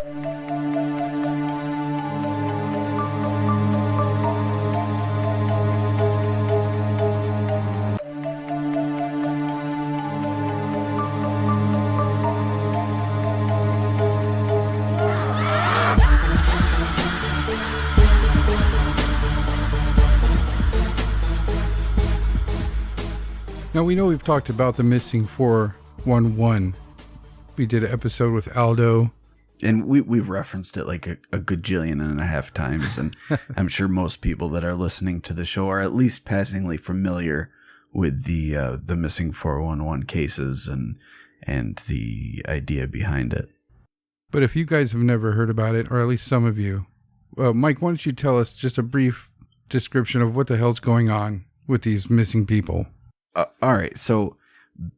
Now, we know we've talked about the missing 411. We did an episode with Aldo. And we've referenced it like a gajillion and a half times. And I'm sure most people that are listening to the show are at least passingly familiar with the missing 411 cases and the idea behind it. But if you guys have never heard about it, or at least some of you, Mike, why don't you tell us just a brief description of what the hell's going on with these missing people? All right. So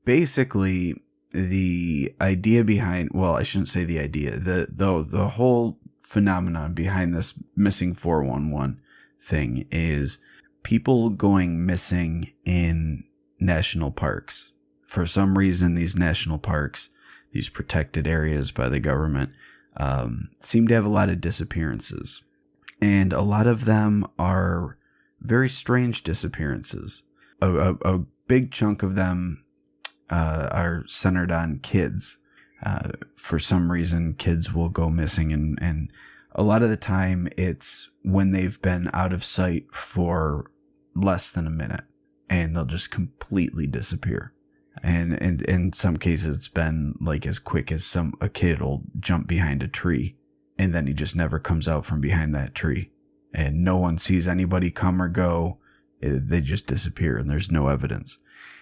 basically, the idea behind, well, I shouldn't say the idea, the whole phenomenon behind this missing 411 thing is people going missing in national parks. For some reason, these national parks, these protected areas by the government, seem to have a lot of disappearances. And a lot of them are very strange disappearances. A big chunk of them are centered on kids. For some reason, kids will go missing, and a lot of the time it's when they've been out of sight for less than a minute, and they'll just completely disappear. And in some cases, it's been like as quick as a kid will jump behind a tree, and then he just never comes out from behind that tree, and no one sees anybody come or go. They just disappear, and there's no evidence.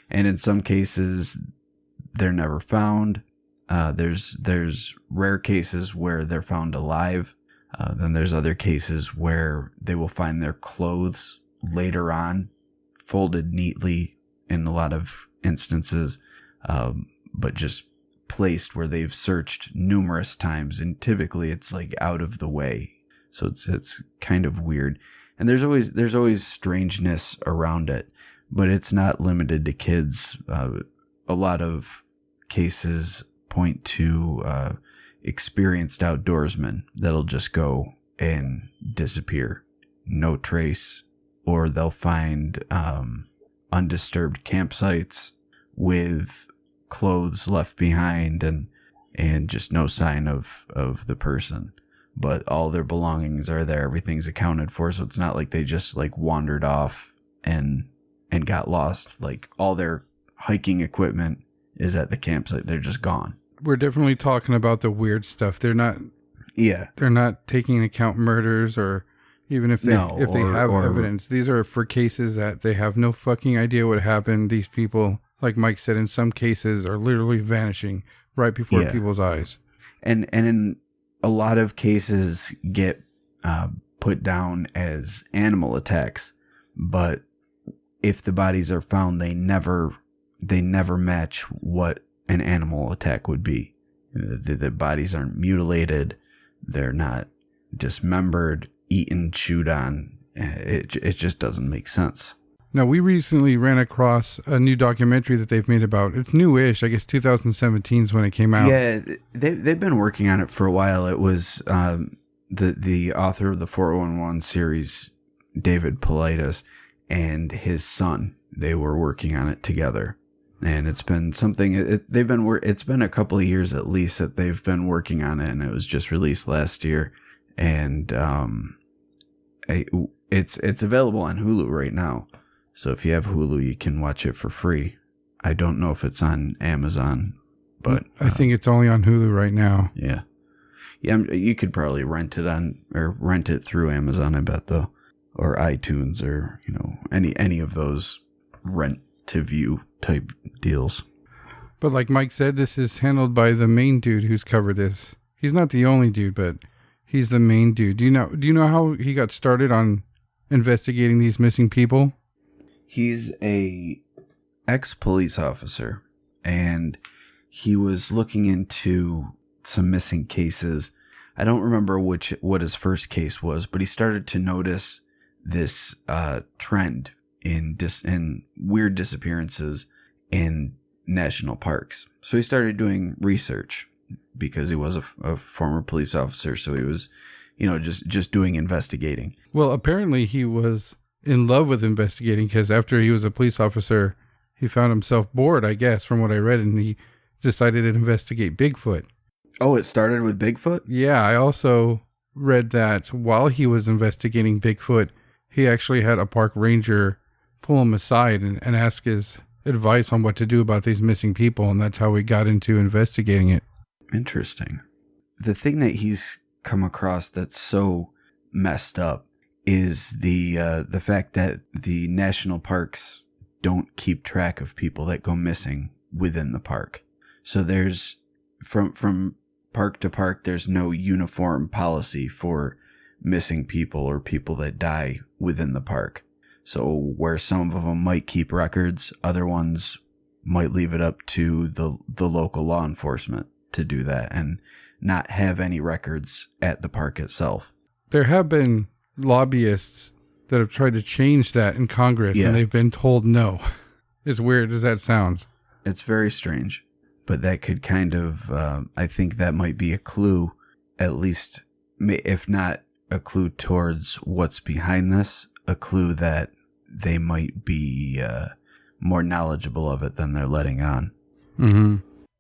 And in some cases, they're never found. There's rare cases where they're found alive. Then there's other cases where they will find their clothes later on, folded neatly in a lot of instances, but just placed where they've searched numerous times, and typically it's like out of the way. So it's kind of weird. And there's always strangeness around it, but it's not limited to kids. A lot of cases point to experienced outdoorsmen that'll just go and disappear, no trace, or they'll find undisturbed campsites with clothes left behind and just no sign of the person. But all their belongings are there. Everything's accounted for. So it's not like they just like wandered off and got lost. Like all their hiking equipment is at the campsite. They're just gone. We're definitely talking about the weird stuff. They're not taking into account murders, or even if they have evidence. These are for cases that they have no fucking idea what happened. These people, like Mike said, in some cases are literally vanishing right before people's eyes. And in a lot of cases get put down as animal attacks, but if the bodies are found, they never match what an animal attack would be. The bodies aren't mutilated, they're not dismembered, eaten, chewed on. It just doesn't make sense. Now, we recently ran across a new documentary that they've made about, it's newish, I guess 2017 is when it came out. Yeah, they've been working on it for a while. It was the author of the 411 series, David Paulides, and his son. They were working on it together. And it's been something, it's been a couple of years at least that they've been working on it, and it was just released last year. And it's available on Hulu right now. So if you have Hulu, you can watch it for free. I don't know if it's on Amazon, but I think it's only on Hulu right now. Yeah. You could probably rent it through Amazon, I bet, though, or iTunes, or any of those rent to view type deals. But like Mike said, this is handled by the main dude who's covered this. He's not the only dude, but he's the main dude. Do you know how he got started on investigating these missing people? He's a ex-police officer, and he was looking into some missing cases. I don't remember what his first case was, but he started to notice this trend in weird disappearances in national parks. So he started doing research, because he was a former police officer. So he was, just doing investigating. Well, apparently he was in love with investigating, because after he was a police officer, he found himself bored, I guess, from what I read, and he decided to investigate Bigfoot. Oh, it started with Bigfoot? Yeah, I also read that while he was investigating Bigfoot, he actually had a park ranger pull him aside and ask his advice on what to do about these missing people, and that's how he got into investigating it. Interesting. The thing that he's come across that's so messed up is the fact that the national parks don't keep track of people that go missing within the park. So there's from park to park, there's no uniform policy for missing people or people that die within the park. So where some of them might keep records, other ones might leave it up to the local law enforcement to do that and not have any records at the park itself. There have been lobbyists that have tried to change that in Congress, and they've been told no. As weird as that sounds. It's very strange, but that could kind of, I think that might be a clue, at least, if not a clue towards what's behind this, a clue that they might be more knowledgeable of it than they're letting on. Mm-hmm.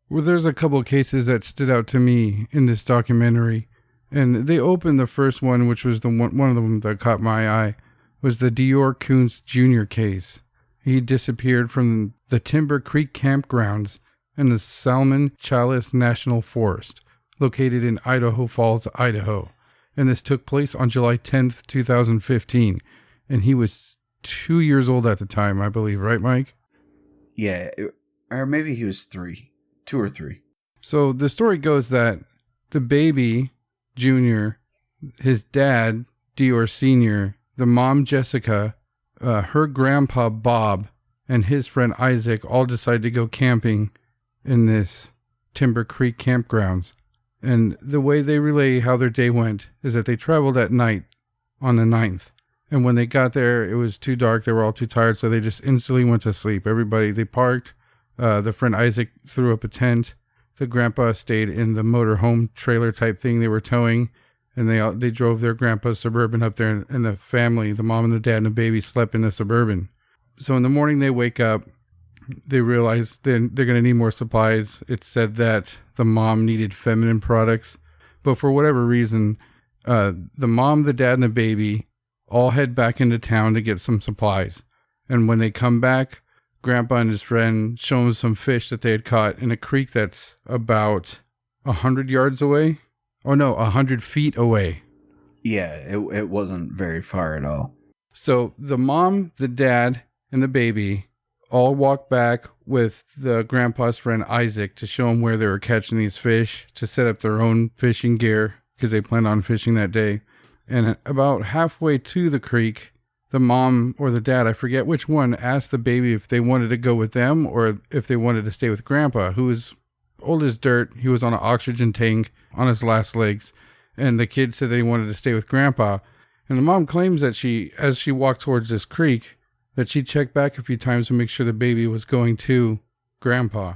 Well, there's a couple of cases that stood out to me in this documentary, and they opened the first one, which was the one of them that caught my eye, was the Dior Koontz Jr. case. He disappeared from the Timber Creek campgrounds in the Salmon Chalice National Forest, located in Idaho Falls, Idaho. And this took place on July 10th, 2015. And he was 2 years old at the time, I believe. Right, Mike? Yeah, or maybe he was 3. 2 or 3. So the story goes that the baby, Junior, his dad, Dior Sr., the mom, Jessica, her grandpa, Bob, and his friend Isaac all decided to go camping in this Timber Creek campgrounds. And the way they relay how their day went is that they traveled at night on the 9th. And when they got there, it was too dark. They were all too tired, so they just instantly went to sleep. They parked. The friend Isaac threw up a tent. The grandpa stayed in the motorhome trailer type thing they were towing. And they drove their grandpa's Suburban up there, and the family, the mom and the dad and the baby, slept in the Suburban. So in the morning they wake up, they realize then they're going to need more supplies. It said that the mom needed feminine products, but for whatever reason, the mom, the dad, and the baby all head back into town to get some supplies. And when they come back, Grandpa and his friend show them some fish that they had caught in a creek that's about 100 yards away. Oh no, 100 feet away. Yeah, it wasn't very far at all. So the mom, the dad, and the baby all walked back with the grandpa's friend Isaac to show him where they were catching these fish, to set up their own fishing gear because they planned on fishing that day. And about halfway to the creek, the mom or the dad, I forget which one, asked the baby if they wanted to go with them or if they wanted to stay with Grandpa, who was old as dirt. He was on an oxygen tank on his last legs, and the kid said that he wanted to stay with Grandpa. And the mom claims that as she walked towards this creek, that she checked back a few times to make sure the baby was going to Grandpa.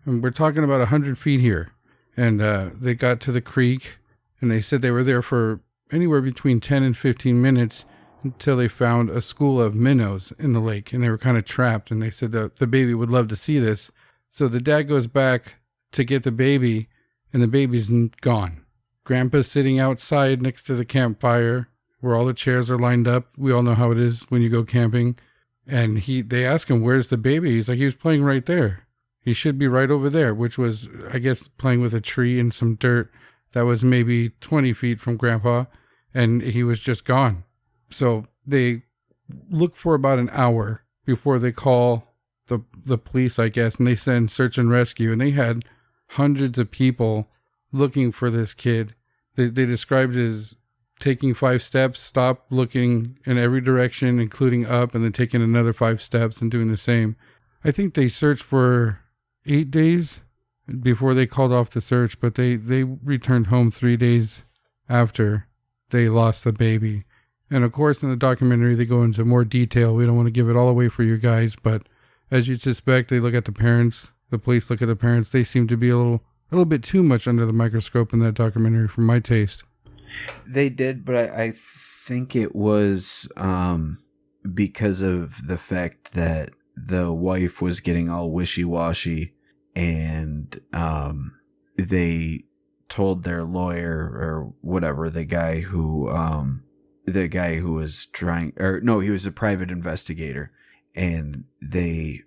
And we're talking about 100 feet here. And they got to the creek, and they said they were there for anywhere between 10 and 15 minutes until they found a school of minnows in the lake, and they were kind of trapped. And they said that the baby would love to see this. So the dad goes back to get the baby, and the baby's gone. Grandpa's sitting outside next to the campfire where all the chairs are lined up. We all know how it is when you go camping. And they ask him, where's the baby? He's like, he was playing right there. He should be right over there, which was, I guess, playing with a tree and some dirt that was maybe 20 feet from Grandpa, and he was just gone. So they look for about an hour before they call the police, I guess, and they send search and rescue, and they had hundreds of people looking for this kid. They described it as taking 5 steps, stop looking in every direction, including up, and then taking another 5 steps and doing the same. I think they searched for 8 days before they called off the search, but they returned home 3 days after they lost the baby. And of course, in the documentary, they go into more detail. We don't want to give it all away for you guys, but as you'd suspect, they look at the parents. The police look at the parents. They seem to be a little bit too much under the microscope in that documentary for my taste. They did, but I think it was because of the fact that the wife was getting all wishy-washy, and they told their lawyer or whatever, the guy who was trying, or no, he was a private investigator, and they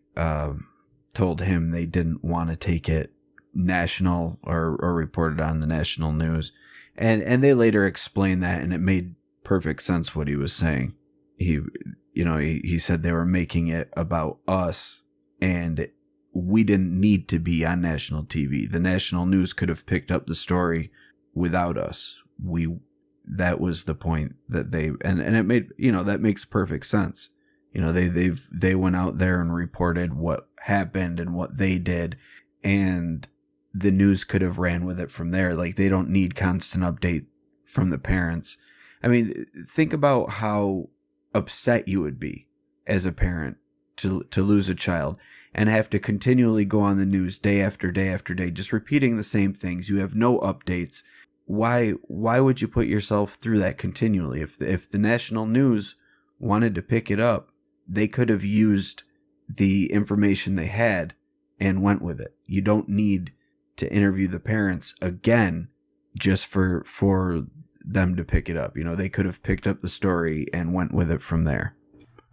told him they didn't want to take it national or report it on the national news. And they later explained that, and it made perfect sense what he was saying. He said they were making it about us, and we didn't need to be on national TV. The national news could have picked up the story without us. That was the point that and it made, that makes perfect sense. They went out there and reported what happened and what they did, and the news could have ran with it from there. Like, they don't need constant update from the parents. I mean, think about how upset you would be as a parent to lose a child and have to continually go on the news day after day after day, just repeating the same things. You have no updates. Why would you put yourself through that continually? If the national news wanted to pick it up, they could have used the information they had and went with it. You don't need to interview the parents again just for them to pick it up. They could have picked up the story and went with it from there.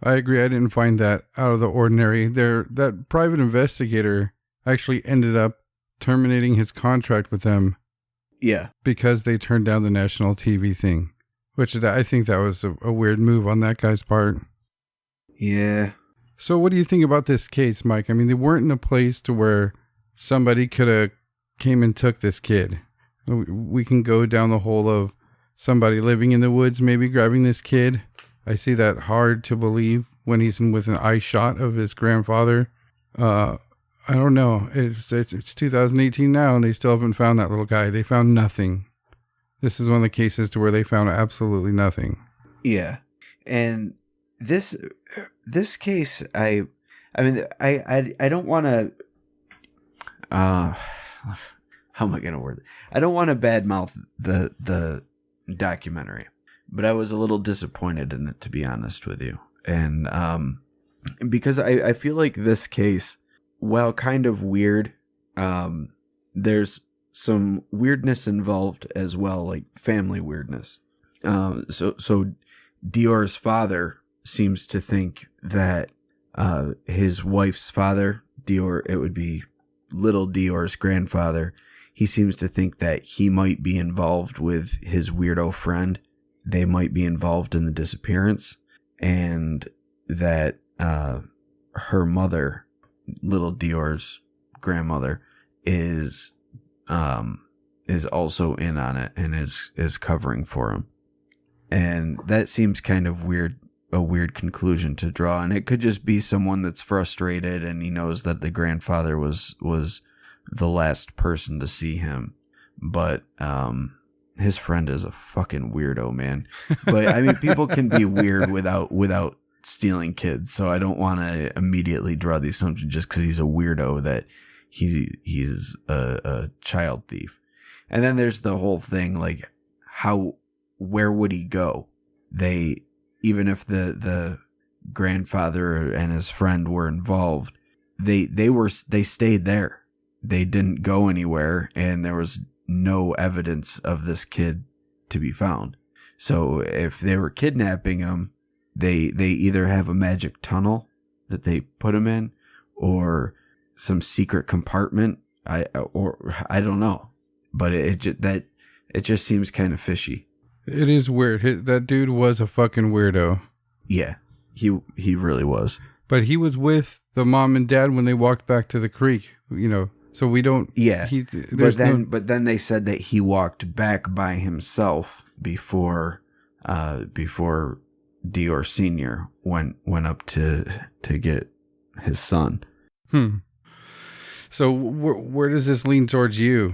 I agree. I didn't find that out of the ordinary. That private investigator actually ended up terminating his contract with them. Yeah. Because they turned down the national TV thing, which I think that was a weird move on that guy's part. Yeah. So what do you think about this case, Mike? I mean, they weren't in a place to where somebody could have came and took this kid. We can go down the hole of somebody living in the woods, maybe grabbing this kid. I see that hard to believe when he's with an eye shot of his grandfather. I don't know. It's 2018 now, and they still haven't found that little guy. They found nothing. This is one of the cases to where they found absolutely nothing. Yeah, and this case, I don't want to. How am I gonna word it? I don't want to badmouth the documentary, but I was a little disappointed in it, to be honest with you, and because I feel like this case, while kind of weird, there's some weirdness involved as well, like family weirdness. So Dior's father seems to think that his wife's father, Dior, it would be little Dior's grandfather, he seems to think that he might be involved with his weirdo friend. They might be involved in the disappearance, and that her mother, little Dior's grandmother, is also in on it and is covering for him. And that seems kind of weird, a weird conclusion to draw. And it could just be someone that's frustrated and he knows that the grandfather was the last person to see him. But his friend is a fucking weirdo, man. But I mean, people can be weird without stealing kids. So I don't want to immediately draw the assumption just because he's a weirdo that he's a child thief. And then there's the whole thing, like, where would he go? Even if the grandfather and his friend were involved, they stayed there. They didn't go anywhere, and there was no evidence of this kid to be found. So if they were kidnapping him, they either have a magic tunnel that they put him in, or some secret compartment. I don't know, but it just seems kind of fishy. It is weird. That dude was a fucking weirdo. Yeah, he really was. But he was with the mom and dad when they walked back to the creek, so we don't. Yeah, but then they said that he walked back by himself before Dior Sr. went up to get his son. So where does this lean towards you?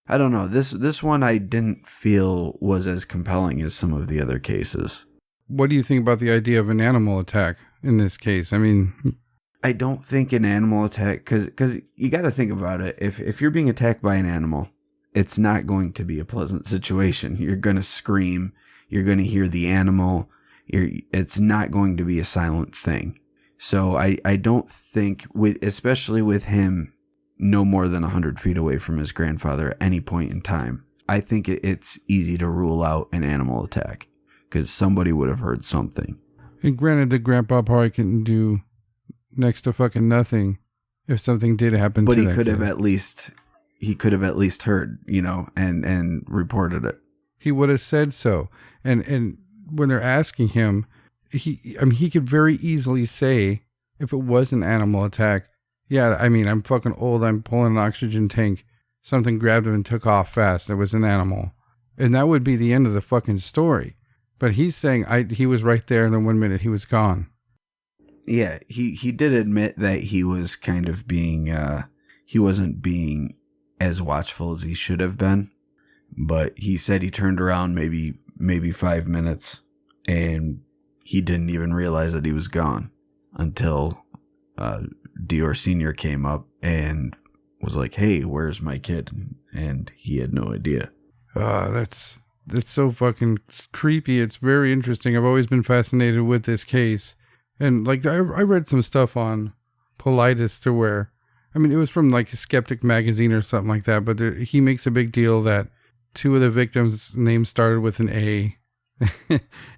I don't know. This one I didn't feel was as compelling as some of the other cases. What do you think about the idea of an animal attack in this case? I mean, I don't think an animal attack, because you got to think about it. If you're being attacked by an animal, it's not going to be a pleasant situation. You're going to scream. You're going to hear the animal. It's not going to be a silent thing. So I don't think, especially with him no more than 100 feet away from his grandfather at any point in time, I think it's easy to rule out an animal attack because somebody would have heard something. And granted, the grandpa probably couldn't do next to fucking nothing if something did happen but to him. But he could have at least heard, and reported it. He would have said so. And when they're asking him, he could very easily say, if it was an animal attack, yeah, I mean, I'm fucking old, I'm pulling an oxygen tank, something grabbed him and took off fast, it was an animal. And that would be the end of the fucking story. But he's saying he was right there, and then 1 minute he was gone. Yeah, he did admit that he was kind of being, he wasn't being as watchful as he should have been. But he said he turned around maybe 5 minutes, and he didn't even realize that he was gone until Dior Sr. came up and was like, hey, where's my kid? And he had no idea. That's so fucking creepy. It's very interesting. I've always been fascinated with this case. And like I read some stuff on Politis to where, I mean, it was from like Skeptic magazine or something like that, but he makes a big deal that 2 of the victims' names started with an A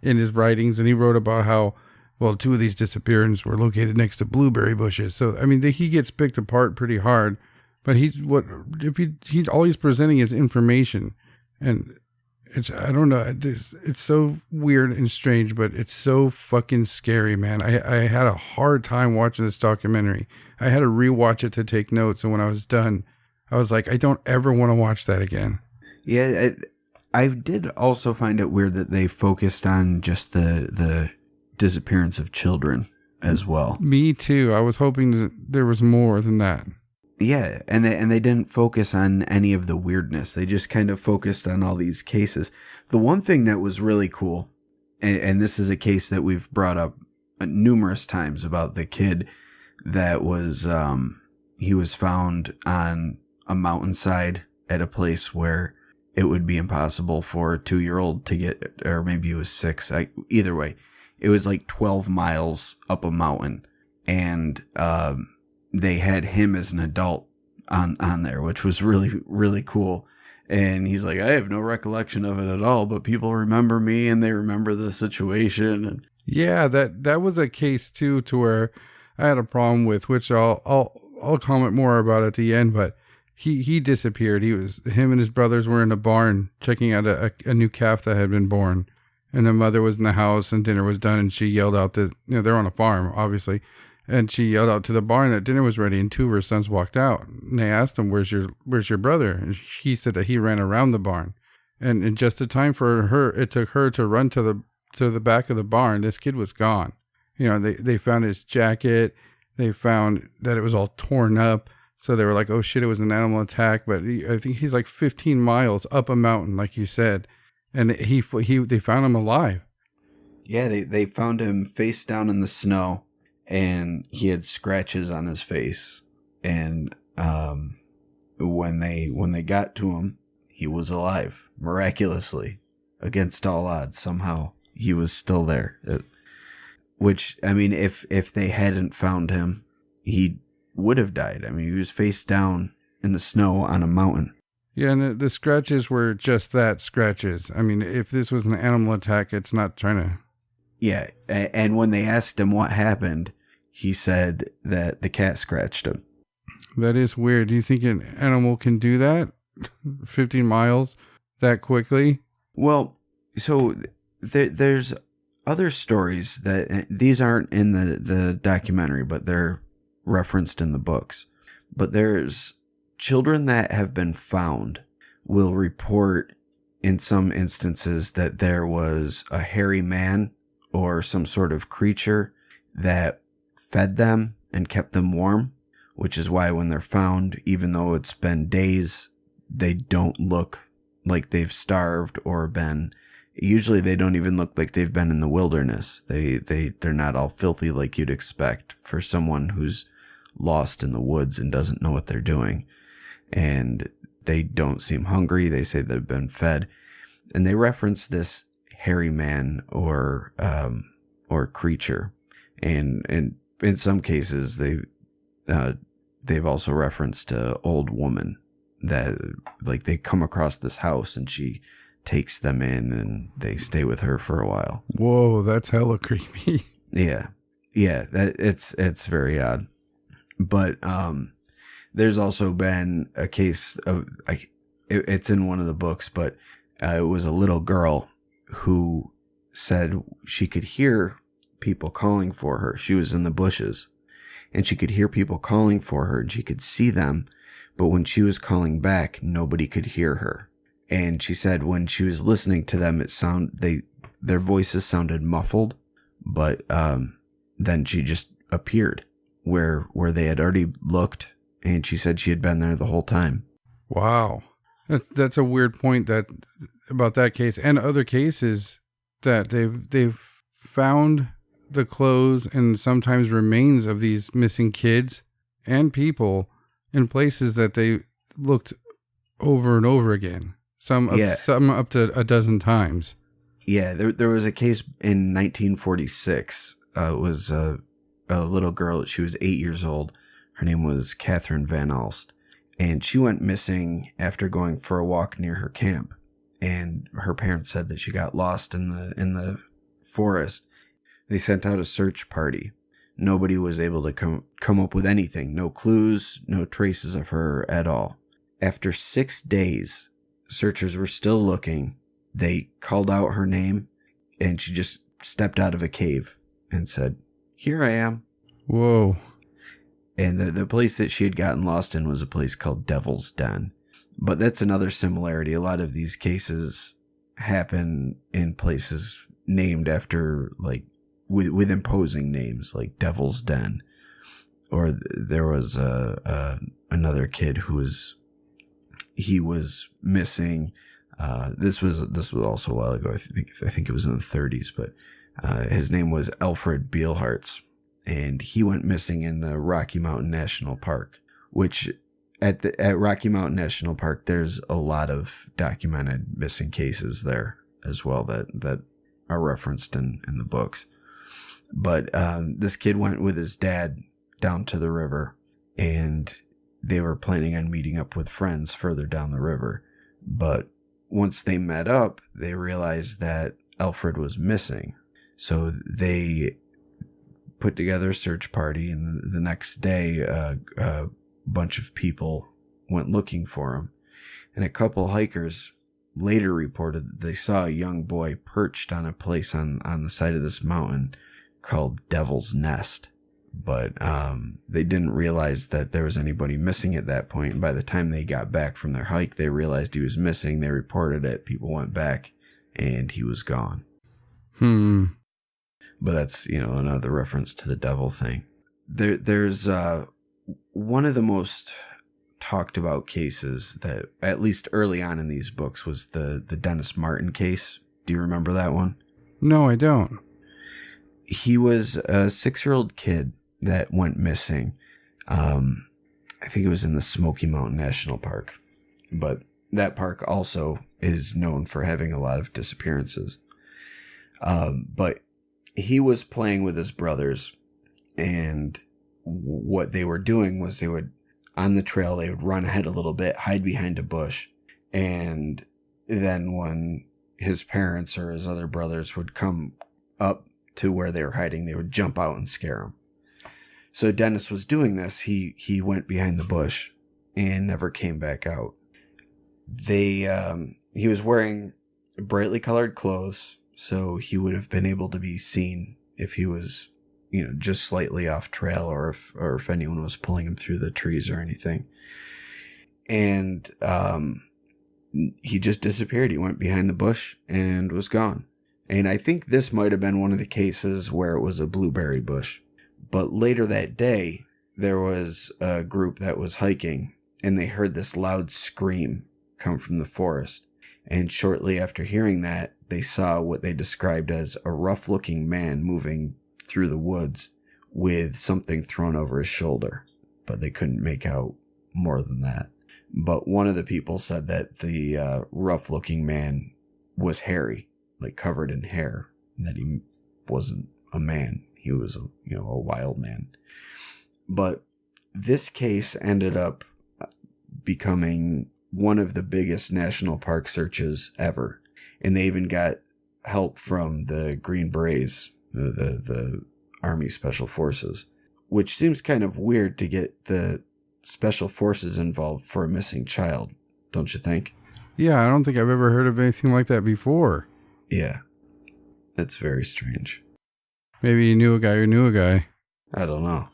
in his writings, and he wrote about how, well, 2 of these disappearances were located next to blueberry bushes. So I mean, he gets picked apart pretty hard, but he's all he's presenting is information, and I don't know, it's so weird and strange, but it's so fucking scary, man. I had a hard time watching this documentary. I had to rewatch it to take notes, and when I was done, I was like, I don't ever want to watch that again. Yeah, I did also find it weird that they focused on just the disappearance of children as well. Me too. I was hoping that there was more than that. Yeah, and they didn't focus on any of the weirdness. They just kind of focused on all these cases. The one thing that was really cool, and this is a case that we've brought up numerous times about the kid that was, he was found on a mountainside at a place where it would be impossible for a 2-year-old to get, or maybe it was 6. Either way, it was like 12 miles up a mountain, and they had him as an adult on there, which was really, really cool. And he's like, I have no recollection of it at all, but people remember me and they remember the situation. And yeah, that was a case too, to where I had a problem with, which I'll comment more about at the end, but he disappeared. Him and his brothers were in a barn checking out a new calf that had been born, and the mother was in the house and dinner was done, and she yelled out that, they're on a farm, obviously. And she yelled out to the barn that dinner was ready, and 2 of her sons walked out. And they asked him, where's your brother? And he said that he ran around the barn. And in just the time for her, it took her to run to the back of the barn, this kid was gone. They found his jacket. They found that it was all torn up. So they were like, oh shit, it was an animal attack. But I think he's like 15 miles up a mountain, like you said. And they found him alive. Yeah, they found him face down in the snow. And he had scratches on his face, and when they got to him, he was alive, miraculously, against all odds. Somehow he was still there. Which, I mean, if they hadn't found him, he would have died. I mean, he was face down in the snow on a mountain. Yeah, and the scratches were just that, scratches. I mean, if this was an animal attack, it's not trying to... Yeah, and when they asked him what happened, he said that the cat scratched him. That is weird. Do you think an animal can do that? 15 miles that quickly? Well, so there's other stories that, these aren't in the documentary, but they're referenced in the books. But there's children that have been found will report in some instances that there was a hairy man or some sort of creature that fed them and kept them warm, which is why when they're found, even though it's been days, they don't look like they've starved or been Usually they don't even look like they've been in the wilderness. They're not all filthy like you'd expect for someone who's lost in the woods and doesn't know what they're doing. And they don't seem hungry. They say they've been fed. And they reference this hairy man or creature. And in some cases they've also referenced a old woman that, like, they come across this house and she takes them in and they stay with her for a while. Whoa, that's hella creepy. Yeah. That it's very odd. But there's also been a case of, like, it's in one of the books, but it was a little girl who said she could hear people calling for her. She was in the bushes and she could hear people calling for her and she could see them, but when she was calling back, nobody could hear her. And she said when she was listening to them, their voices sounded muffled, but then she just appeared where they had already looked, and she said she had been there the whole time. Wow. That's a weird point about that case and other cases that they've found the clothes and sometimes remains of these missing kids and people in places that they looked over and over again. Some up to a dozen times. Yeah, there was a case in 1946. It was a little girl. She was 8 years old. Her name was Catherine Van Alst. And she went missing after going for a walk near her camp. And her parents said that she got lost in the forest. They sent out a search party. Nobody was able to come up with anything. No clues, no traces of her at all. After 6 days, searchers were still looking. They called out her name, and she just stepped out of a cave and said, "Here I am." Whoa. And the place that she had gotten lost in was a place called Devil's Den. But that's another similarity. A lot of these cases happen in places named after, like, with imposing names, like Devil's Den. Or there was another kid who was missing. This was also a while ago. I think it was in the 30s, but his name was Alfred Beilhartz, and he went missing in the Rocky Mountain National Park. Which at Rocky Mountain National Park, there's a lot of documented missing cases there as well that are referenced in the books. But this kid went with his dad down to the river, and they were planning on meeting up with friends further down the river. But once they met up, they realized that Alfred was missing. So they put together a search party, and the next day, a bunch of people went looking for him. And a couple hikers later reported that they saw a young boy perched on a place on the side of this mountain called Devil's Nest. But they didn't realize that there was anybody missing at that point. And by the time they got back from their hike, they realized he was missing. They reported it. People went back, and he was gone. But that's, another reference to the devil thing. There's one of the most talked about cases that, at least early on in these books, was the Dennis Martin case. Do you remember that one? No, I don't. He was a 6-year-old kid that went missing. I think it was in the Smoky Mountain National Park. But that park also is known for having a lot of disappearances. But he was playing with his brothers, and what they were doing was on the trail, they would run ahead a little bit, hide behind a bush, and then when his parents or his other brothers would come up to where they were hiding, they would jump out and scare him. So Dennis was doing this. He went behind the bush and never came back out. He was wearing brightly colored clothes, so he would have been able to be seen if he was, just slightly off trail, or if anyone was pulling him through the trees or anything. And he just disappeared. He went behind the bush and was gone. And I think this might have been one of the cases where it was a blueberry bush. But later that day, there was a group that was hiking, and they heard this loud scream come from the forest. And shortly after hearing that, they saw what they described as a rough-looking man moving through the woods with something thrown over his shoulder, but they couldn't make out more than that. But one of the people said that the rough-looking man was hairy, like covered in hair, and that he wasn't a man. He was a wild man. But this case ended up becoming one of the biggest national park searches ever. And they even got help from the Green Berets, the Army Special Forces, which seems kind of weird to get the Special Forces involved for a missing child, don't you think? Yeah, I don't think I've ever heard of anything like that before. Yeah, that's very strange. Maybe you knew a guy who knew a guy. I don't know,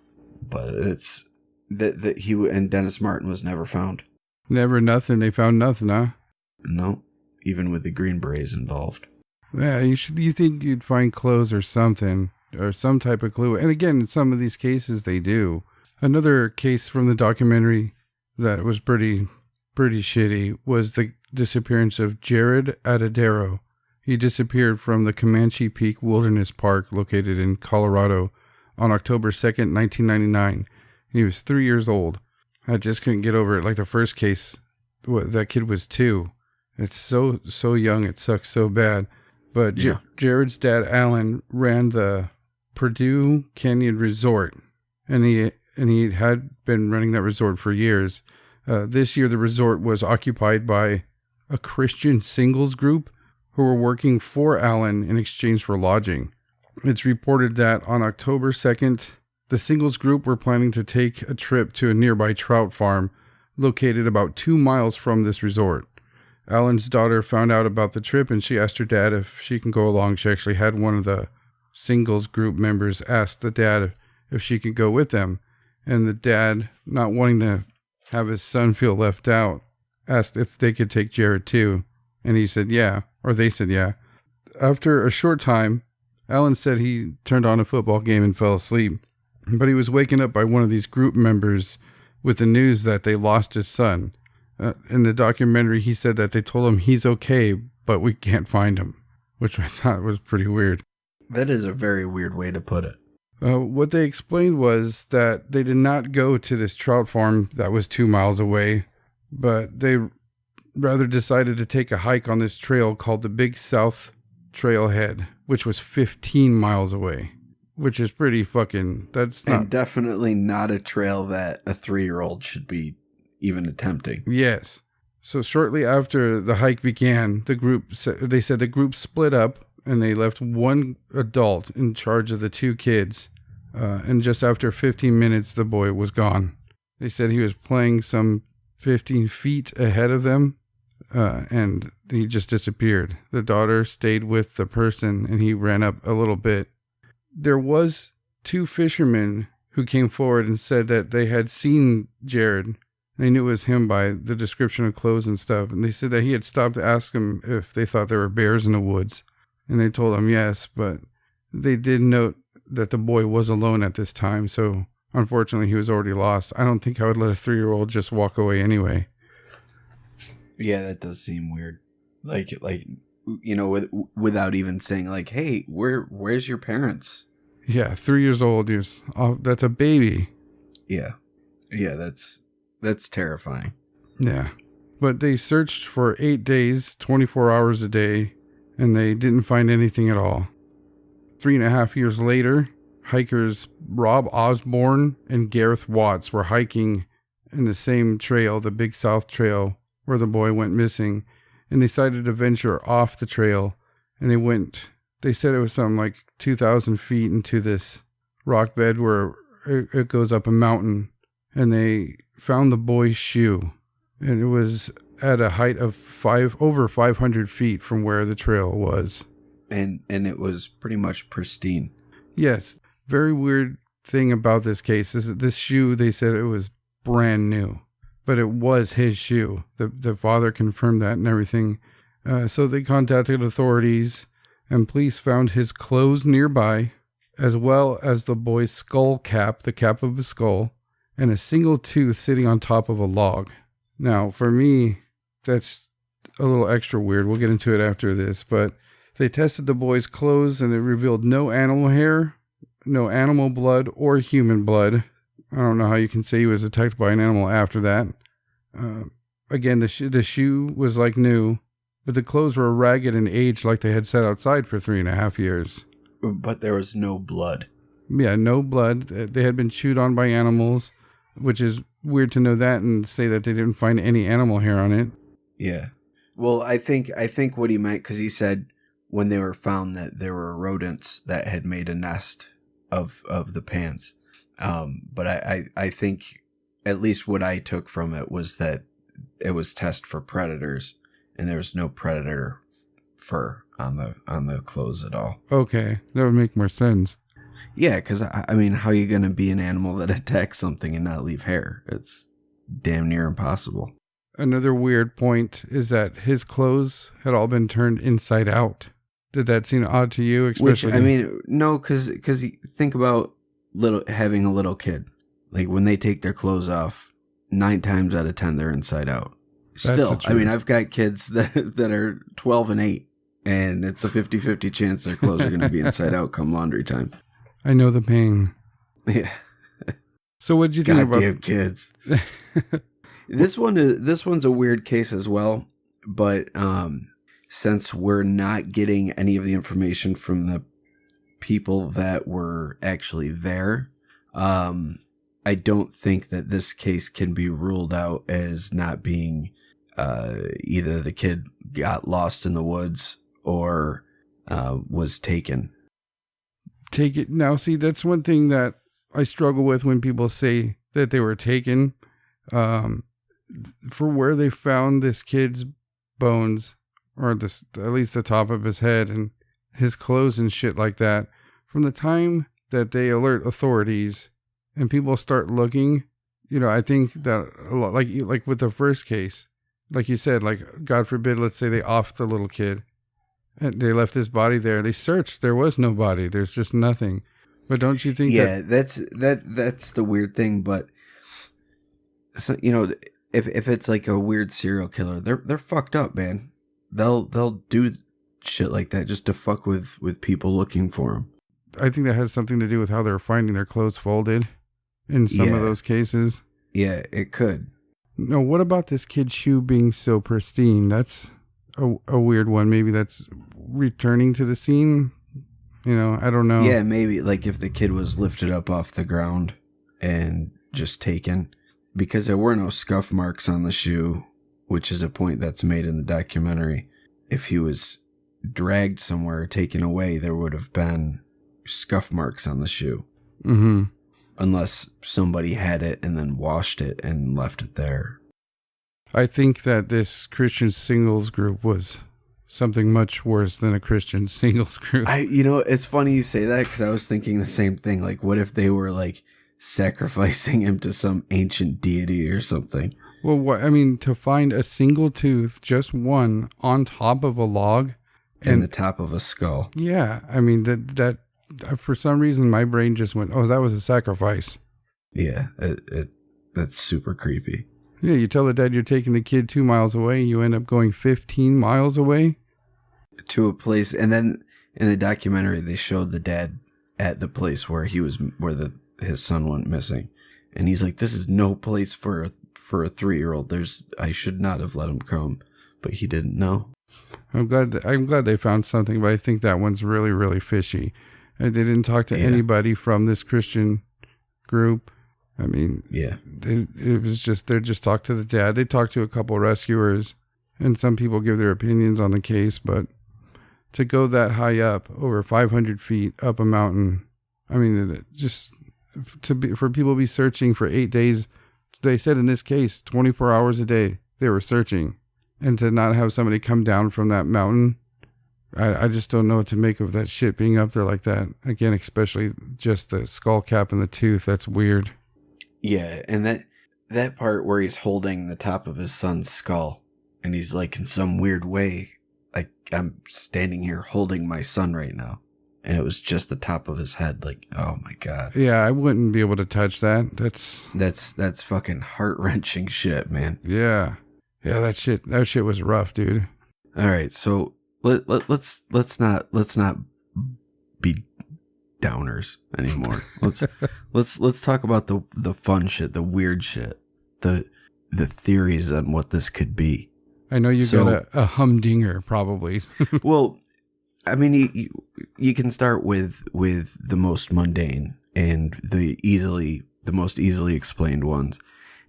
but it's that he and Dennis Martin was never found. Never nothing. They found nothing, huh? No, even with the Green Berets involved. Yeah, you think you'd find clothes or something, or some type of clue. And again, in some of these cases, they do. Another case from the documentary that was pretty shitty was the disappearance of Jared Adadero. He disappeared from the Comanche Peak Wilderness Park located in Colorado on October 2nd, 1999. He was 3 years old. I just couldn't get over it. Like the first case, that kid was 2. It's so young. It sucks so bad. But yeah. Jared's dad, Alan, ran the Purdue Canyon Resort, and he had been running that resort for years. This year, the resort was occupied by a Christian singles group who were working for Alan in exchange for lodging. It's reported that on October 2nd, the singles group were planning to take a trip to a nearby trout farm located about 2 miles from this resort. Alan's daughter found out about the trip and she asked her dad if she can go along. She actually had one of the singles group members ask the dad if she could go with them. And the dad, not wanting to have his son feel left out, asked if they could take Jared too. And he said yeah, or they said yeah. After a short time, Alan said he turned on a football game and fell asleep. But he was waken up by one of these group members with the news that they lost his son. In the documentary, he said that they told him he's okay, but we can't find him, which I thought was pretty weird. That is a very weird way to put it. What they explained was that they did not go to this trout farm that was 2 miles away, but they rather decided to take a hike on this trail called the Big South Trailhead, which was 15 miles away, which is pretty fucking, that's not... And definitely not a trail that a 3-year-old should be even attempting. Yes. So shortly after the hike began, they said the group split up and they left one adult in charge of the 2 kids. And just after 15 minutes, the boy was gone. They said he was playing some 15 feet ahead of them, and he just disappeared. The daughter stayed with the person and he ran up a little bit. There was 2 fishermen who came forward and said that they had seen Jared. They knew it was him by the description of clothes and stuff. And they said that he had stopped to ask them if they thought there were bears in the woods. And they told him yes, but they did note that the boy was alone at this time. So unfortunately, he was already lost. I don't think I would let a 3-year-old just walk away anyway. Yeah, that does seem weird. Like without even saying like, hey, where's your parents? Yeah, 3 years old. That's a baby. Yeah. Yeah, that's terrifying. Yeah. But they searched for 8 days, 24 hours a day, and they didn't find anything at all. 3.5 years later, hikers Rob Osborne and Gareth Watts were hiking in the same trail, the Big South Trail, where the boy went missing, and they decided to venture off the trail. And they said it was something like 2,000 feet into this rock bed where it goes up a mountain, and they found the boy's shoe, and it was at a height of over 500 feet from where the trail was. And it was pretty much pristine. Yes. Very weird thing about this case is that this shoe, they said it was brand new, but it was his shoe. The father confirmed that and everything. So they contacted authorities, and police found his clothes nearby, as well as the boy's skull cap, the cap of his skull, and a single tooth sitting on top of a log. Now, for me, that's a little extra weird. We'll get into it after this, but they tested the boy's clothes and it revealed no animal hair, no animal blood or human blood. I don't know how you can say he was attacked by an animal after that. Again, the shoe was like new, but the clothes were ragged and aged like they had sat outside for 3.5 years. But there was no blood. Yeah, no blood. They had been chewed on by animals, which is weird to know that and say that they didn't find any animal hair on it. Yeah. Well, I think what he meant, because he said when they were found that there were rodents that had made a nest of the pants. But I think at least what I took from it was that it was test for predators, and there was no predator fur on the clothes at all. Okay, that would make more sense. Yeah, because I mean, how are you going to be an animal that attacks something and not leave hair? It's damn near impossible. Another weird point is that his clothes had all been turned inside out. Did that seem odd to you? Especially, which, I mean, no, because think about having a little kid. Like when they take their clothes off, 9 times out of 10 they're inside out. Still, I mean, I've got kids that are 12 and 8, and it's a 50-50 chance their clothes are going to be inside out come laundry time. I know the pain. Yeah. So what did you think about goddamn kids? This one's a weird case as well, but since we're not getting any of the information from the people that were actually there, I don't think that this case can be ruled out as not being either the kid got lost in the woods or was taken. Take it now. See, that's one thing that I struggle with when people say that they were taken. For where they found this kid's bones, or at least the top of his head and his clothes and shit like that, from the time that they alert authorities and people start looking, I think that a lot, like with the first case, like you said, like God forbid, let's say they offed the little kid and they left his body there. They searched. There was no body. There's just nothing. But don't you think? Yeah, that's the weird thing. But so, if it's like a weird serial killer, they're fucked up, man. They'll do shit like that just to fuck with people looking for them. I think that has something to do with how they're finding their clothes folded in some of those cases. Yeah, it could. No, what about this kid's shoe being so pristine? That's a weird one. Maybe that's returning to the scene. I don't know. Yeah, maybe like if the kid was lifted up off the ground and just taken, because there were no scuff marks on the shoe, which is a point that's made in the documentary. If he was dragged somewhere, taken away, there would have been scuff marks on the shoe. Mm-hmm. Unless somebody had it and then washed it and left it there. I think that this Christian singles group was something much worse than a Christian singles group. It's funny you say that, because I was thinking the same thing. Like, what if they were like sacrificing him to some ancient deity or something? Well, to find a single tooth, just one, on top of a log. And the top of a skull. Yeah. That for some reason, my brain just went, oh, that was a sacrifice. Yeah. That's super creepy. Yeah. You tell the dad you're taking the kid 2 miles away. You end up going 15 miles away. To a place. And then in the documentary, they showed the dad at the place where his son went missing. And he's like, this is no place for a 3-year-old. I should not have let him come, but he didn't know. I'm glad they found something, but I think that one's really, really fishy. And they didn't talk to anybody from this Christian group. Yeah. It was just, they just talked to the dad. They talked to a couple rescuers, and some people give their opinions on the case, but to go that high up, over 500 feet up a mountain, for people to be searching for 8 days, they said in this case, 24 hours a day, they were searching. And to not have somebody come down from that mountain, I just don't know what to make of that shit being up there like that. Again, especially just the skull cap and the tooth. That's weird. Yeah, and that part where he's holding the top of his son's skull, and he's like, in some weird way, like, I'm standing here holding my son right now. And it was just the top of his head. Like, oh my God. Yeah, I wouldn't be able to touch that. That's fucking heart-wrenching shit, man. Yeah. Yeah, that shit was rough, dude. All right, so let's not be downers anymore. Let's talk about the fun shit, the weird shit, the theories on what this could be. I know you got a humdinger, probably. Well, I mean, you can start with the most mundane and the most easily explained ones,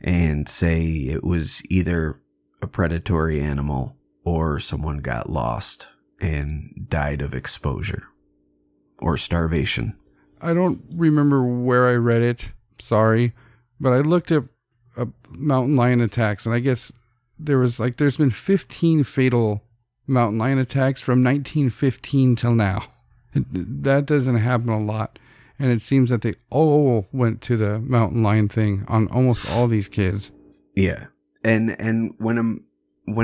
and say it was either a predatory animal or someone got lost and died of exposure or starvation. I don't remember where I read it. Sorry, but I looked at mountain lion attacks, and I guess there's been 15 fatal mountain lion attacks from 1915 till now. That doesn't happen a lot, and it seems that they all went to the mountain lion thing on almost all these kids. Yeah, and when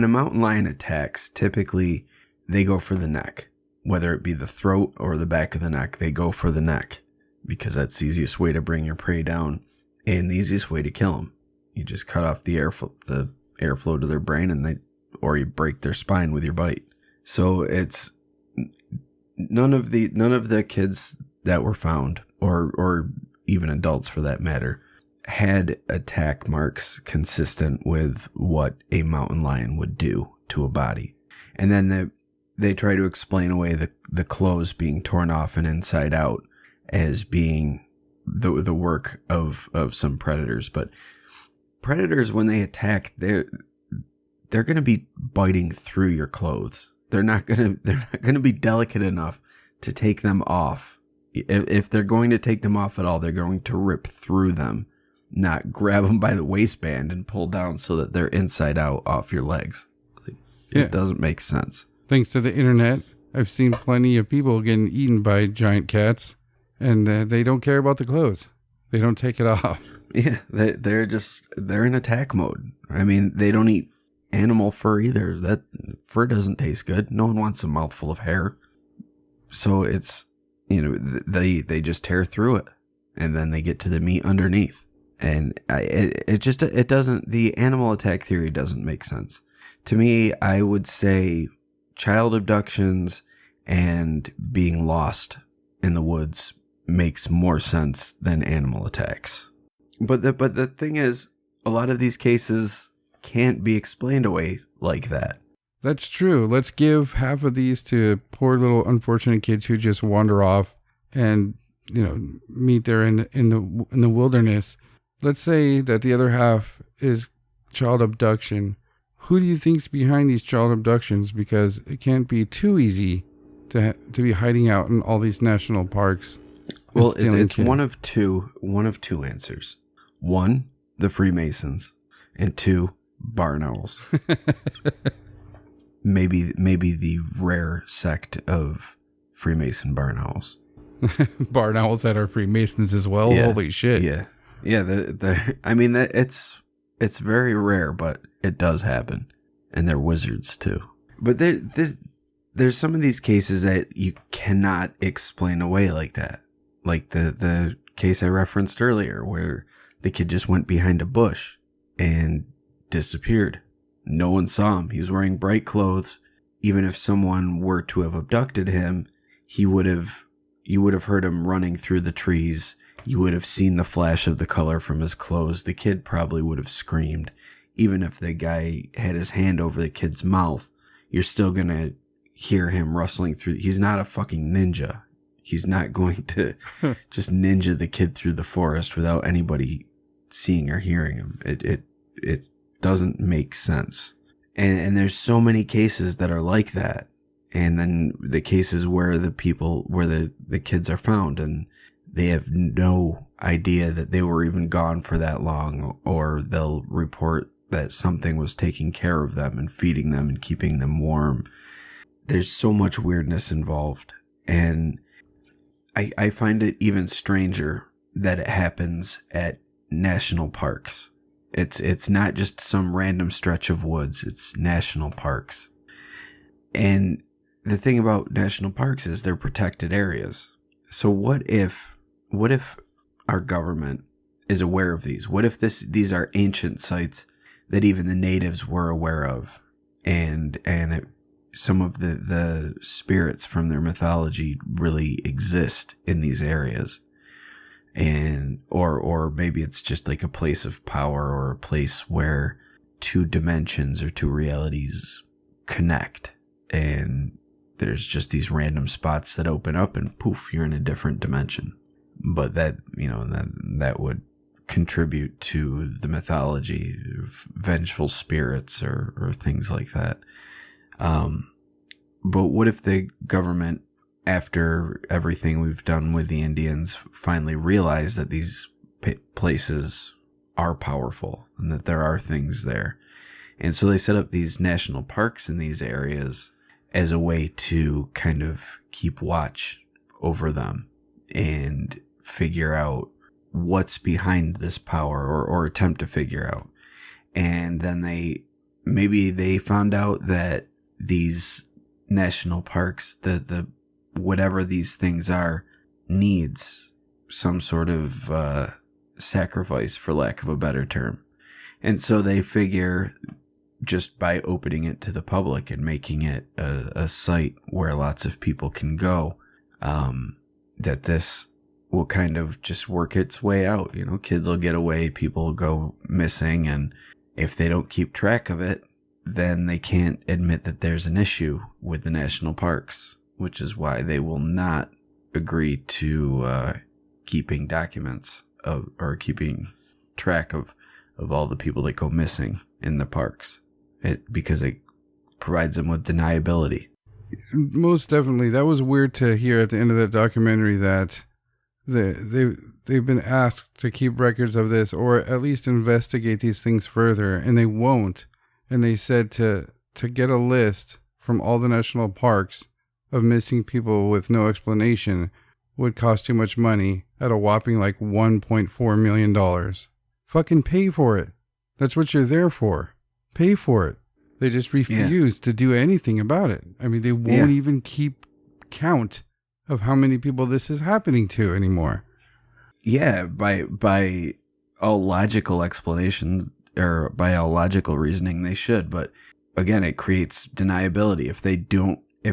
a mountain lion attacks, typically they go for the neck, whether it be the throat or the back of the neck. They go for the neck because that's the easiest way to bring your prey down and the easiest way to kill them. You just cut off the airflow to their brain, or you break their spine with your bite. So it's none of the kids that were found, or even adults for that matter, had attack marks consistent with what a mountain lion would do to a body. And then they try to explain away the clothes being torn off and inside out as being the work of some predators. But predators, when they attack, they're going to be biting through your clothes. They're not going to be delicate enough to take them off. If they're going to take them off at all, they're going to rip through them, not grab them by the waistband and pull down so that they're inside out off your legs. It doesn't make sense. Thanks to the internet, I've seen plenty of people getting eaten by giant cats, and they don't care about the clothes. They don't take it off. Yeah, they're in attack mode. I mean, they don't eat animal fur either. That fur doesn't taste good. No one wants a mouthful of hair. So it's, they just tear through it, and then they get to the meat underneath. And the animal attack theory doesn't make sense. To me, I would say child abductions and being lost in the woods makes more sense than animal attacks. But the thing is, a lot of these cases can't be explained away like that. That's true. Let's give half of these to poor little unfortunate kids who just wander off and meet there in the wilderness. Let's say that the other half is child abduction. Who do you think's behind these child abductions? Because it can't be too easy to be hiding out in all these national parks. Well, it's one of two answers. One, the Freemasons, and two, barn owls. maybe the rare sect of Freemason barn owls. Barn owls that are Freemasons as well. Yeah, holy shit! Yeah. I mean, it's very rare, but it does happen, and they're wizards too. But there's some of these cases that you cannot explain away like that, like the case I referenced earlier, where the kid just went behind a bush and disappeared. No one saw him. He was wearing bright clothes. Even if someone were to have abducted him, you would have heard him running through the trees. You would have seen the flash of the color from his clothes. The kid probably would have screamed. Even if the guy had his hand over the kid's mouth, you're still going to hear him rustling through. He's not a fucking ninja. He's not going to just ninja the kid through the forest without anybody seeing or hearing him. It doesn't make sense. And there's so many cases that are like that. And then the cases where the kids are found and they have no idea that they were even gone for that long, or they'll report that something was taking care of them and feeding them and keeping them warm. There's so much weirdness involved. And I find it even stranger that it happens at national parks. It's not just some random stretch of woods. It's national parks. And the thing about national parks is they're protected areas. So what if our government is aware of these? What if these are ancient sites that even the natives were aware of, and some of the spirits from their mythology really exist in these areas, and or maybe it's just like a place of power or a place where two dimensions or two realities connect, and there's just these random spots that open up and poof, you're in a different dimension. But that, that would contribute to the mythology of vengeful spirits or things like that. But what if the government, after everything we've done with the Indians, finally realized that these places are powerful and that there are things there? And so they set up these national parks in these areas as a way to kind of keep watch over them and figure out what's behind this power, or attempt to figure out. And then maybe they found out that these national parks, the whatever these things are, needs some sort of sacrifice, for lack of a better term. And so they figure, just by opening it to the public and making it a site where lots of people can go, that this will kind of just work its way out. Kids will get away, people will go missing, and if they don't keep track of it, then they can't admit that there's an issue with the national parks, which is why they will not agree to keeping documents or keeping track of all the people that go missing in the parks, because it provides them with deniability. Most definitely. That was weird to hear at the end of the documentary, that they've been asked to keep records of this, or at least investigate these things further, and they won't. And they said to get a list from all the national parks of missing people with no explanation would cost too much money, at a whopping like $1.4 million. Fucking pay for it. That's what you're there for. Pay for it. They just refuse to do anything about it. I mean, they won't even keep count of how many people this is happening to anymore. Yeah, by all logical explanation, or by all logical reasoning, they should. But again, it creates deniability. If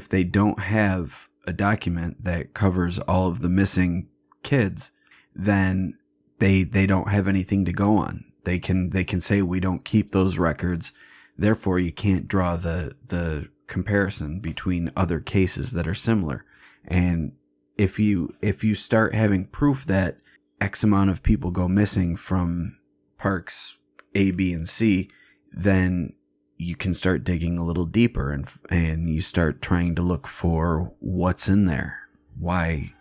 they don't have a document that covers all of the missing kids, then they don't have anything to go on. They can say, we don't keep those records, therefore you can't draw the comparison between other cases that are similar. And if you start having proof that X amount of people go missing from parks A, B, and C, then you can start digging a little deeper, and you start trying to look for what's in there. Why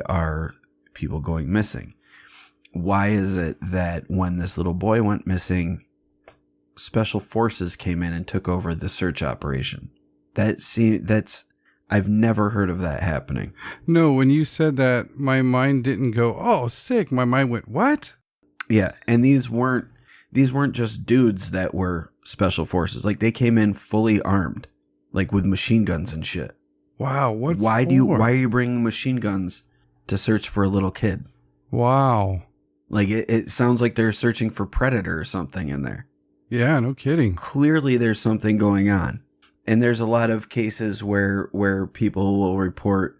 are people going missing? Why is it that when this little boy went missing, special forces came in and took over the search operation? I've never heard of that happening. No, when you said that, my mind didn't go, oh, sick. My mind went, what? Yeah, and these weren't just dudes that were special forces. Like, they came in fully armed, like with machine guns and shit. Wow, why are you bringing machine guns to search for a little kid? Wow. Like, it sounds like they're searching for Predator or something in there. Yeah, no kidding. Clearly there's something going on. And there's a lot of cases where people will report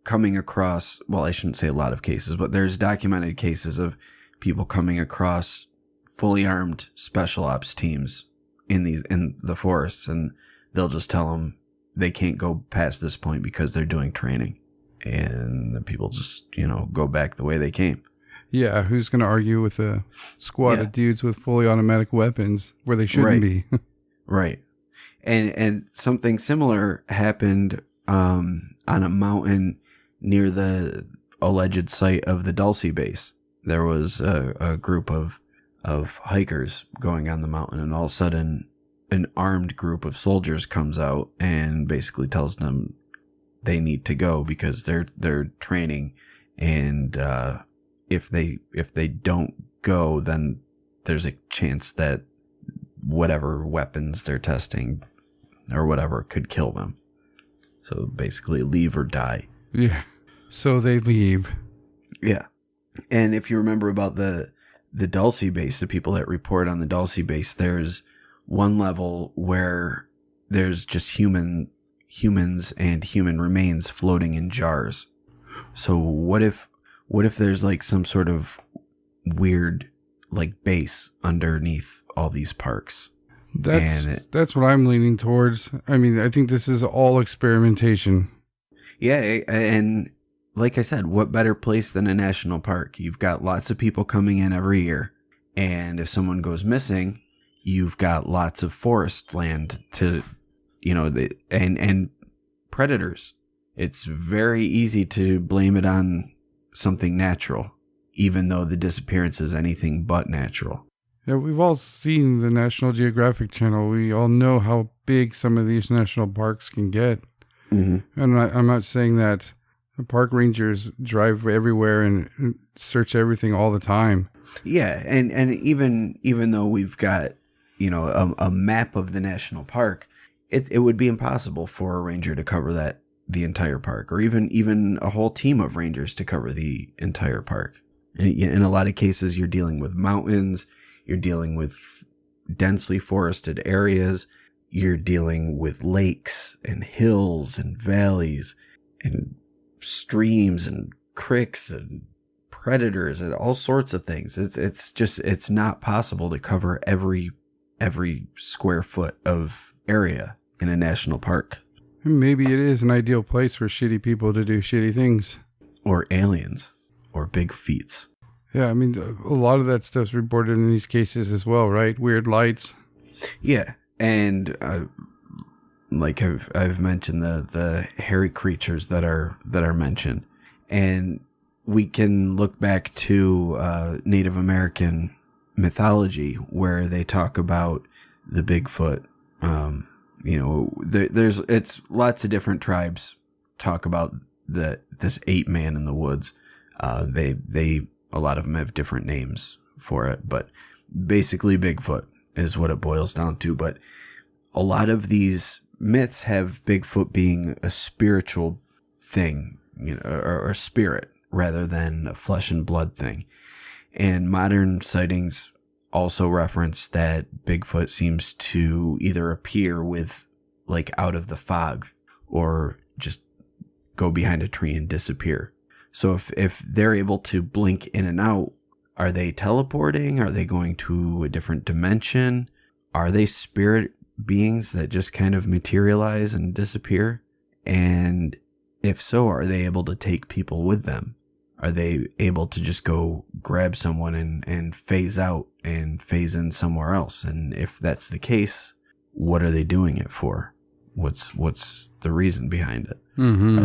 coming across, well, I shouldn't say a lot of cases, but there's documented cases of people coming across fully armed special ops teams in the forests, and they'll just tell them they can't go past this point because they're doing training. And the people just, go back the way they came. Yeah, who's going to argue with a squad of dudes with fully automatic weapons where they shouldn't be? Right. And something similar happened on a mountain near the alleged site of the Dulce base. There was a group of hikers going on the mountain, and all of a sudden an armed group of soldiers comes out and basically tells them they need to go because they're training, and if they don't go, then there's a chance that whatever weapons they're testing or whatever could kill them. So basically, leave or die. Yeah. So they leave. Yeah. And if you remember about the the Dulce base, the people that report on the Dulce base, there's one level where there's just humans and human remains floating in jars. So what if there's like some sort of weird like base underneath all these parks? That's what I'm leaning towards. I mean, I think this is all experimentation. Yeah, and like I said, what better place than a national park? You've got lots of people coming in every year, and if someone goes missing, you've got lots of forest land to, and predators. It's very easy to blame it on something natural, even though the disappearance is anything but natural. Yeah, we've all seen the National Geographic Channel. We all know how big some of these national parks can get. Mm-hmm. And I'm not saying that the park rangers drive everywhere and search everything all the time. Yeah, and even though we've got, a map of the national park, it would be impossible for a ranger to cover the entire park, or even a whole team of rangers to cover the entire park. In a lot of cases, you're dealing with mountains, you're dealing with densely forested areas, you're dealing with lakes and hills and valleys and streams and creeks and predators and all sorts of things. It's not possible to cover every square foot of area in a national park. Maybe it is an ideal place for shitty people to do shitty things. Or aliens. Or big feats. Yeah, I mean, a lot of that stuff's reported in these cases as well, right? Weird lights. Yeah, and like I've mentioned the hairy creatures that are mentioned, and we can look back to Native American mythology where they talk about the Bigfoot. It's lots of different tribes talk about this ape man in the woods. A lot of them have different names for it, but basically Bigfoot is what it boils down to. But a lot of these myths have Bigfoot being a spiritual thing, or spirit rather than a flesh and blood thing. And modern sightings also reference that Bigfoot seems to either appear with like out of the fog or just go behind a tree and disappear. So if they're able to blink in and out, are they teleporting? Are they going to a different dimension? Are they spirit beings that just kind of materialize and disappear? And if so, are they able to take people with them? Are they able to just go grab someone and phase out and phase in somewhere else? And if that's the case, what are they doing it for? What's the reason behind it? Mm-hmm.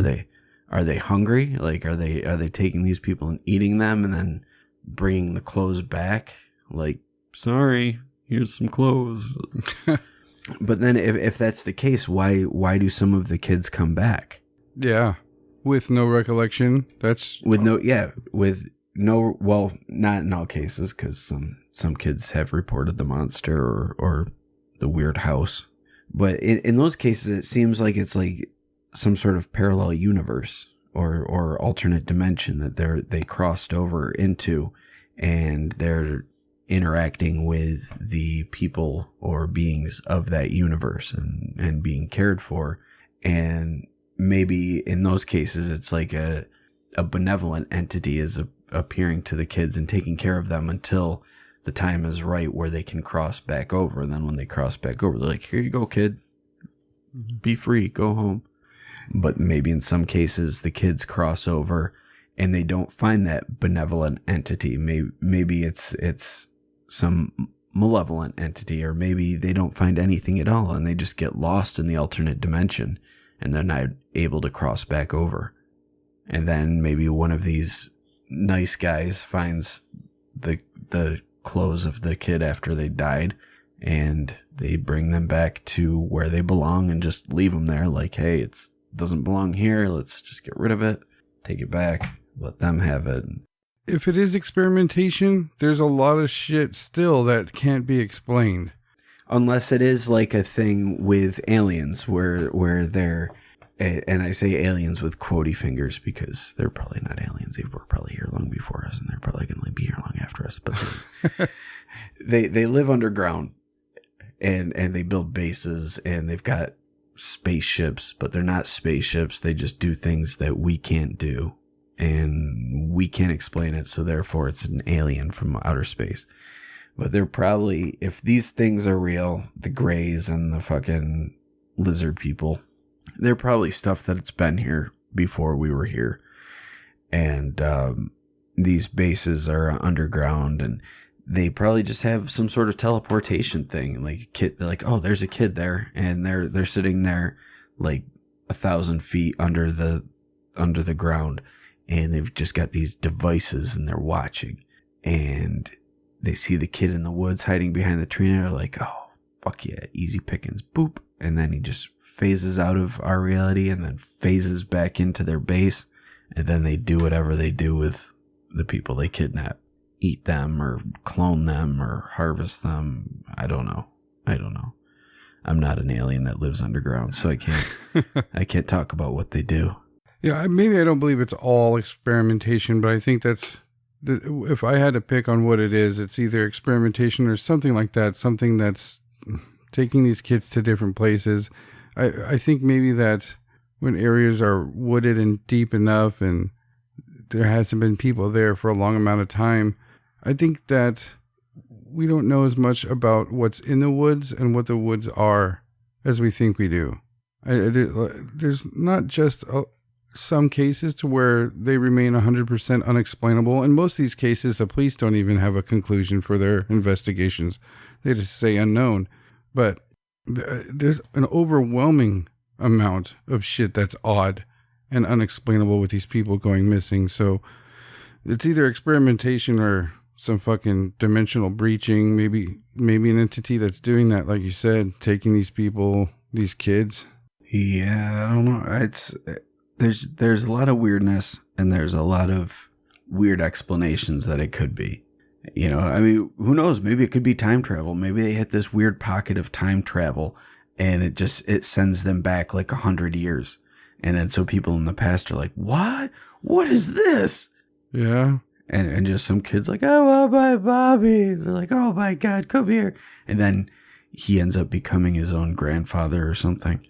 Are they hungry? Like, are they taking these people and eating them and then bringing the clothes back? Like, sorry, here's some clothes. But then if that's the case, why do some of the kids come back? Yeah. With no recollection. Not in all cases, because some kids have reported the monster or the weird house. But in those cases, it seems like it's like some sort of parallel universe or alternate dimension that they crossed over into, and they're interacting with the people or beings of that universe and being cared for. And maybe in those cases, it's like a benevolent entity is appearing to the kids and taking care of them until the time is right where they can cross back over. And then when they cross back over, they're like, here you go, kid. Be free. Go home. But maybe in some cases, the kids cross over and they don't find that benevolent entity. Maybe it's some malevolent entity, or maybe they don't find anything at all and they just get lost in the alternate dimension and they're not able to cross back over. And then maybe one of these nice guys finds the clothes of the kid after they died, and they bring them back to where they belong and just leave them there. Like, hey, it doesn't belong here. Let's just get rid of it, take it back, let them have it. If it is experimentation, there's a lot of shit still that can't be explained. Unless it is like a thing with aliens where they're, and I say aliens with quotey fingers because they're probably not aliens. aliens. They were probably here long before us, and they're probably going to be here long after us. But they live underground, and they build bases, and they've got spaceships, but they're not spaceships. They just do things that we can't do, and we can't explain it. So therefore, it's an alien from outer space. But they're probably, if these things are real, the Greys and the fucking lizard people, they're probably stuff that's been here before we were here. And these bases are underground, and they probably just have some sort of teleportation thing. Like a kid, they're like, oh, there's a kid there, and they're sitting there like 1,000 feet under the ground, and they've just got these devices, and they're watching, and they see the kid in the woods hiding behind the tree, and they're like, oh, fuck yeah, easy pickings, boop. And then he just phases out of our reality and then phases back into their base. And then they do whatever they do with the people they kidnap. Eat them or clone them or harvest them. I don't know. I'm not an alien that lives underground, so I can't talk about what they do. Yeah, maybe I don't believe it's all experimentation, but I think if I had to pick on what it is, it's either experimentation or something like that, something that's taking these kids to different places. I think maybe that when areas are wooded and deep enough and there hasn't been people there for a long amount of time, I think that we don't know as much about what's in the woods and what the woods are as we think we do. There's not just some cases to where they remain 100% unexplainable. In most of these cases, the police don't even have a conclusion for their investigations. They just say unknown. But there's an overwhelming amount of shit that's odd and unexplainable with these people going missing. So it's either experimentation or some fucking dimensional breaching. Maybe an entity that's doing that, like you said, taking these people, these kids. Yeah, I don't know. There's a lot of weirdness, and there's a lot of weird explanations that it could be. You know, I mean, who knows? Maybe it could be time travel. Maybe they hit this weird pocket of time travel, and it sends them back like 100 years. And then so people in the past are like, what? What is this? Yeah. And just some kids like, oh, my Bobby. They're like, oh my God, come here. And then he ends up becoming his own grandfather or something.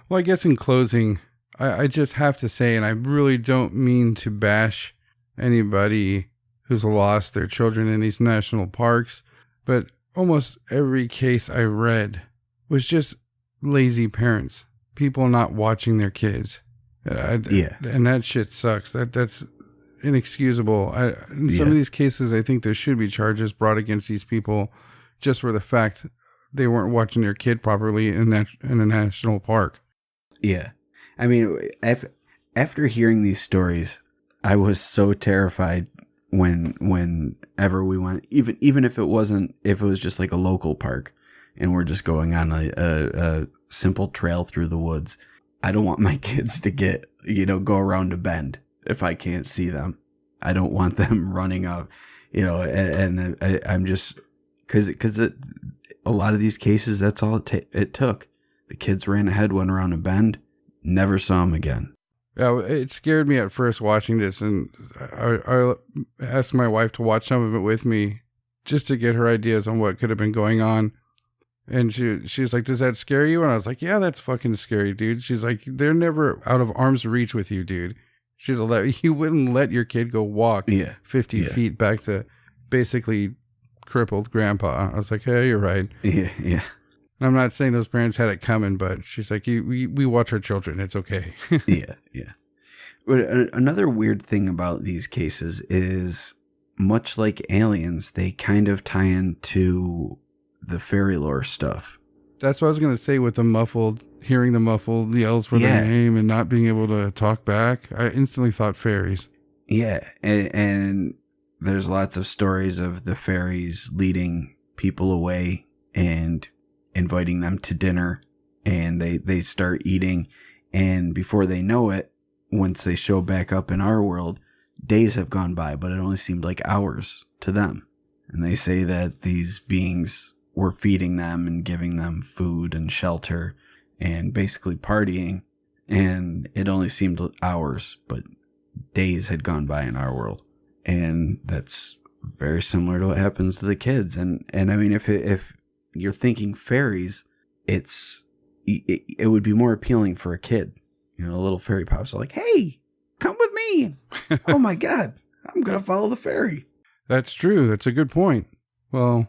Well, I guess in closing, I just have to say, and I really don't mean to bash anybody who's lost their children in these national parks, but almost every case I read was just lazy parents, people not watching their kids. Yeah. And that shit sucks. That's inexcusable. In some of these cases, I think there should be charges brought against these people just for the fact they weren't watching their kid properly in a national park. Yeah. I mean, after hearing these stories, I was so terrified whenever we went, even if it was just like a local park and we're just going on a simple trail through the woods. I don't want my kids to go around a bend if I can't see them. I don't want them running up, and I'm just, cause a lot of these cases, that's all it took. The kids ran ahead, went around a bend, never saw them again. Yeah, it scared me at first watching this, and I asked my wife to watch some of it with me just to get her ideas on what could have been going on. And she was like, does that scare you? And I was like, yeah, that's fucking scary, dude. She's like, they're never out of arm's reach with you, dude. She's like, you wouldn't let your kid go walk 50 feet back to basically crippled grandpa. I was like, hey, you're right. Yeah. And I'm not saying those parents had it coming, but she's like, we watch our children. It's okay. Yeah. But another weird thing about these cases is, much like aliens, they kind of tie into the fairy lore stuff. That's what I was going to say with hearing the muffled yells for their name and not being able to talk back. I instantly thought fairies. Yeah. And there's lots of stories of the fairies leading people away and inviting them to dinner, and they start eating. And before they know it, once they show back up in our world, days have gone by, but it only seemed like hours to them. And they say that these beings were feeding them and giving them food and shelter and basically partying And it only seemed hours, but days had gone by in our world. And that's very similar to what happens to the kids. And I mean, if you're thinking fairies, it would be more appealing for a kid. You know, a little fairy pops are like, hey, come with me. Oh my God, I'm going to follow the fairy. That's true. That's a good point. Well,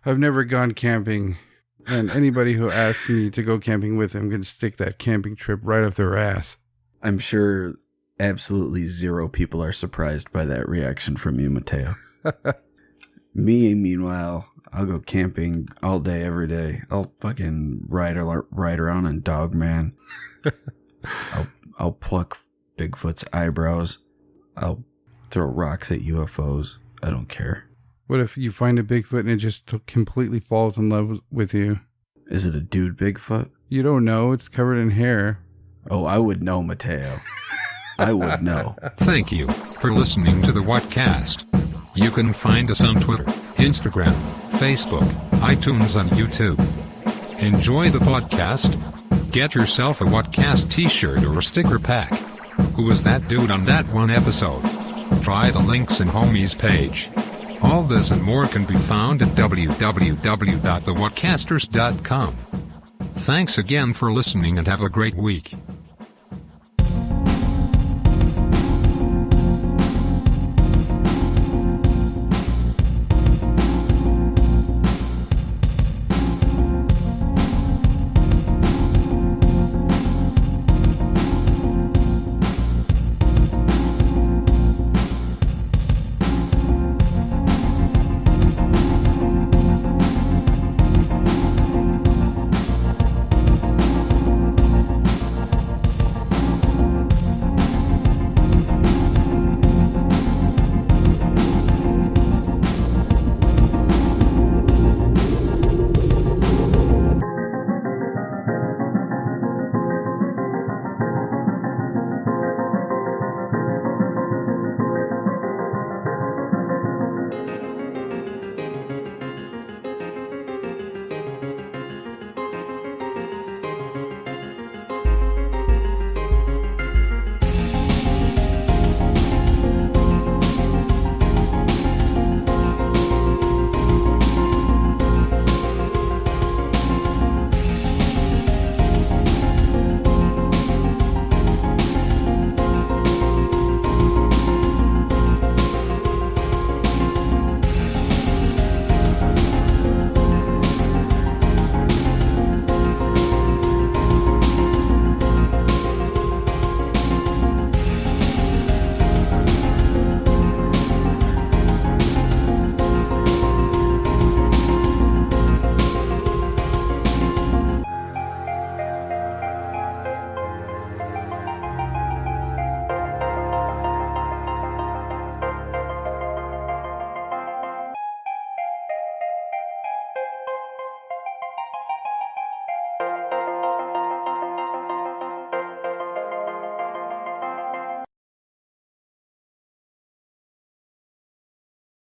I've never gone camping, and anybody who asks me to go camping with them can stick that camping trip right up their ass. I'm sure absolutely zero people are surprised by that reaction from you, Mateo. Me, meanwhile, I'll go camping all day, every day. I'll fucking ride around on Dogman. I'll pluck Bigfoot's eyebrows. I'll throw rocks at UFOs. I don't care. What if you find a Bigfoot and it just completely falls in love with you? Is it a dude Bigfoot? You don't know. It's covered in hair. Oh, I would know, Mateo. I would know. Thank you for listening to the Whatcast. You can find us on Twitter, Instagram, Facebook, iTunes, and YouTube. Enjoy the podcast. Get yourself a Whatcast t-shirt or a sticker pack. Who was that dude on that one episode? Try the links in Homie's page. All this and more can be found at www.thewhatcasters.com. Thanks again for listening and have a great week.